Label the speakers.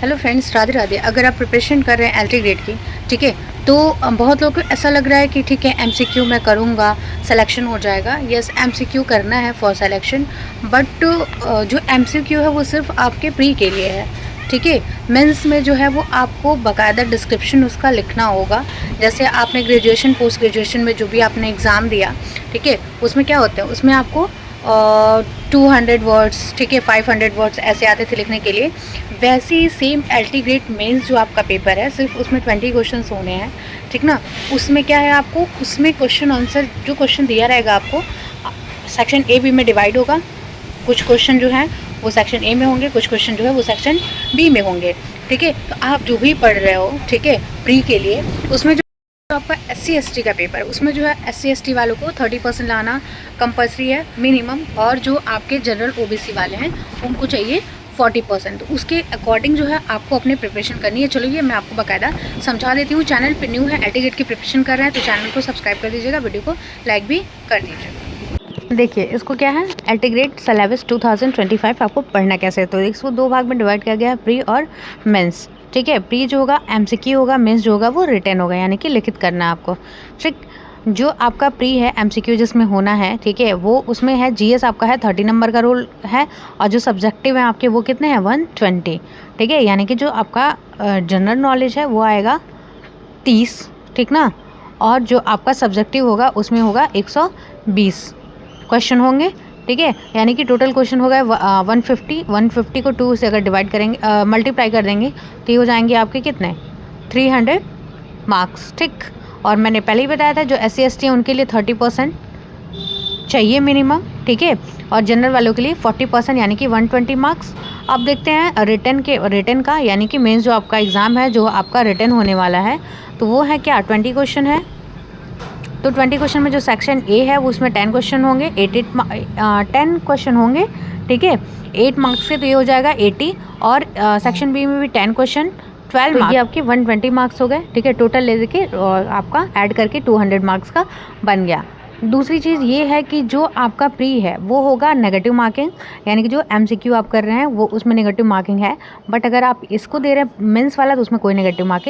Speaker 1: Hello friends, Radhe Radhe. अगर आप preparation कर रहे हैं एलटी ग्रेड की, ठीक है, तो बहुत लोगों को ऐसा लग रहा है कि ठीक है एमसीक्यू मैं करूँगा, सिलेक्शन हो जाएगा। यस, एमसीक्यू करना है फॉर सिलेक्शन, बट जो एमसीक्यू है वो सिर्फ आपके प्री के लिए है, ठीक है। मेंस में जो है वो आपको बाकायदा डिस्क्रिप्शन उसका लिखना होगा। जैसे आपने ग्रेजुएशन, पोस्ट ग्रेजुएशन में जो भी आपने एग्ज़ाम दिया, ठीक है, उसमें क्या होता है, उसमें आपको 200 वर्ड्स, ठीक है, 500 वर्ड्स ऐसे आते थे लिखने के लिए। वैसे ही सेम एलटी ग्रेड मेंस जो आपका पेपर है, सिर्फ उसमें 20 क्वेश्चन होने हैं, ठीक ना। उसमें क्या है, आपको उसमें क्वेश्चन आंसर जो क्वेश्चन दिया रहेगा आपको सेक्शन ए बी में डिवाइड होगा। कुछ क्वेश्चन जो है वो सेक्शन ए में होंगे, कुछ क्वेश्चन जो है वो सेक्शन बी में होंगे, ठीक है। तो आप जो भी पढ़ रहे हो, ठीक है, प्री के लिए, उसमें जो आपका SC ST का पेपर, उसमें जो है SC ST वालों को 30% लाना कंपल्सरी है मिनिमम, और जो आपके जनरल OBC वाले हैं उनको चाहिए 40%। तो उसके अकॉर्डिंग जो है आपको अपनी प्रिपरेशन करनी है। चलो ये मैं आपको बाकायदा समझा देती हूँ। चैनल पर न्यू है, एलटी ग्रेड की प्रिपरेशन कर रहे हैं तो चैनल को सब्सक्राइब कर दीजिएगा, वीडियो को लाइक भी कर दीजिएगा। देखिए इसको क्या है, एलटी ग्रेड सिलेबस 2025 आपको पढ़ना कैसे है। तो इसको दो भाग में डिवाइड किया गया है, प्री और मेंस, ठीक है। प्री जो होगा एमसीक्यू होगा, मेंस जो होगा वो रिटन होगा, यानी कि लिखित करना है आपको, ठीक। जो आपका प्री है एमसीक्यू जिसमें होना है, ठीक है, वो उसमें है जीएस आपका है 30 नंबर का रोल है, और जो सब्जेक्टिव है आपके वो कितने हैं 120, ठीक है। यानी कि जो आपका जनरल नॉलेज है वो आएगा 30, ठीक ना। और जो आपका सब्जेक्टिव होगा उसमें होगा 120 क्वेश्चन होंगे, ठीक है। यानी कि टोटल क्वेश्चन होगा 150 को 2 से अगर डिवाइड करेंगे, मल्टीप्लाई कर देंगे तो ये हो जाएंगे आपके कितने 300 मार्क्स, ठीक। और मैंने पहले ही बताया था जो SC ST है उनके लिए 30% चाहिए मिनिमम, ठीक है। और जनरल वालों के लिए 40% यानी कि 120 मार्क्स। अब देखते हैं रिटन का, यानी कि मेंस जो आपका एग्ज़ाम है जो आपका रिटन होने वाला है, तो वो है क्या 20 क्वेश्चन है। तो 20 क्वेश्चन में जो सेक्शन ए है वो उसमें 10 क्वेश्चन होंगे, 10 क्वेश्चन होंगे, ठीक है। 8 मार्क्स के तो ये हो जाएगा 80, और सेक्शन बी में भी 10 क्वेश्चन 12 मार्क्स, ये आपके 120 मार्क्स हो गए, ठीक है। टोटल ले के आपका ऐड करके 200 मार्क्स का बन गया। दूसरी चीज़ ये है कि जो आपका प्री है वो होगा नेगेटिव मार्किंग, यानी कि जो एमसीक्यू आप कर रहे हैं वो उसमें नेगेटिव मार्किंग है। बट अगर आप इसको दे रहे हैं मेंस वाला तो उसमें कोई नेगेटिव मार्किंग